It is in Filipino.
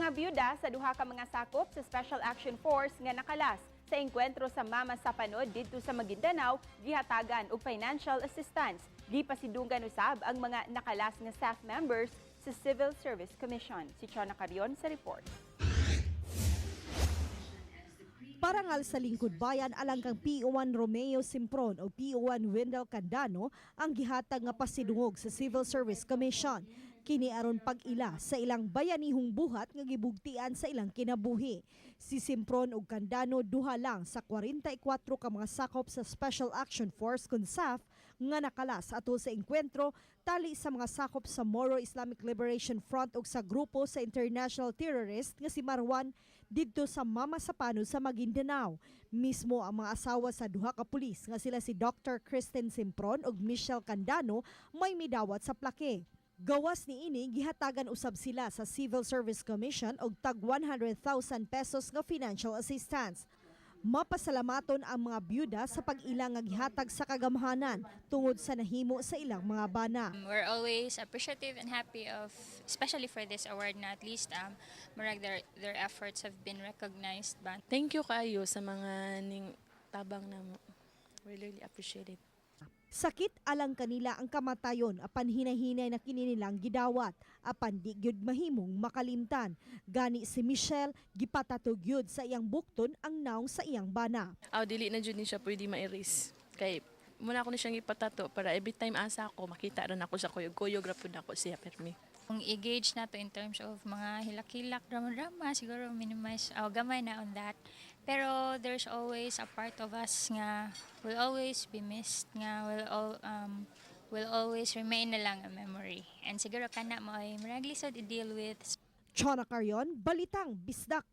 mga byuda sa duha ka mga sakop sa Special Action Force nga nakalas sa engkwentro sa Mama sa Panod didto sa Maguindanao gihatagan og financial assistance. Gipasidunggan usab ang mga nakalas nga staff members sa Civil Service Commission. Si Chona Carion sa report. Parangal sa lingkod bayan alang kang PO1 Romeo Simpron o PO1 Wendell Candano ang gihatag nga pasidungog sa Civil Service Commission. Kini aron pag-ila sa ilang bayanihong buhat nga gibugtian sa ilang kinabuhi. Si Simpron ug Candano duha lang sa 44 ka mga sakop sa Special Action Force kun SAF nga nakalas atol sa engkwentro tali sa mga sakop sa Moro Islamic Liberation Front ug sa grupo sa international terrorist nga si Marwan didto sa Mama sa Panod sa Maguindanao. Mismo ang mga asawa sa duha ka pulis nga sila si Dr. Kristen Simpron ug Michelle Candano may midawat sa plake. Gawas ni ini gihatagan usab sila sa Civil Service Commission og tag 100,000 pesos nga financial assistance. Mapasalamaton ang mga byuda sa pag-ilang nga gihatag sa kagamhanan tungod sa nahimo sa ilang mga bana. We're always appreciative and happy of, especially for this award na at least murag their efforts have been recognized. Thank you kayo sa mga ning tabang na mo. We really appreciate it. Sakit alang kanila ang kamatayon apan hinahinay na kini nilang gidawat apan di gyud mahimong makalimtan. Gani si Michelle gipatatog gyud sa iyang bukton ang naong sa iyang bana. Dili na jud ni siya pwede ma-erase. Kay muna ko ni siyang ipatato para every time asa ako makita ron ako sa kuyog rapod ako siya permi. Kung i-gauge na to in terms of mga hilak-hilak, drama-drama, siguro minimize, gamay na on that. Pero there's always a part of us nga will always be missed, nga will always remain na lang a memory. And siguro kana mo ay maraglisod i-deal with. Chona Carion, Balitang Bisdak.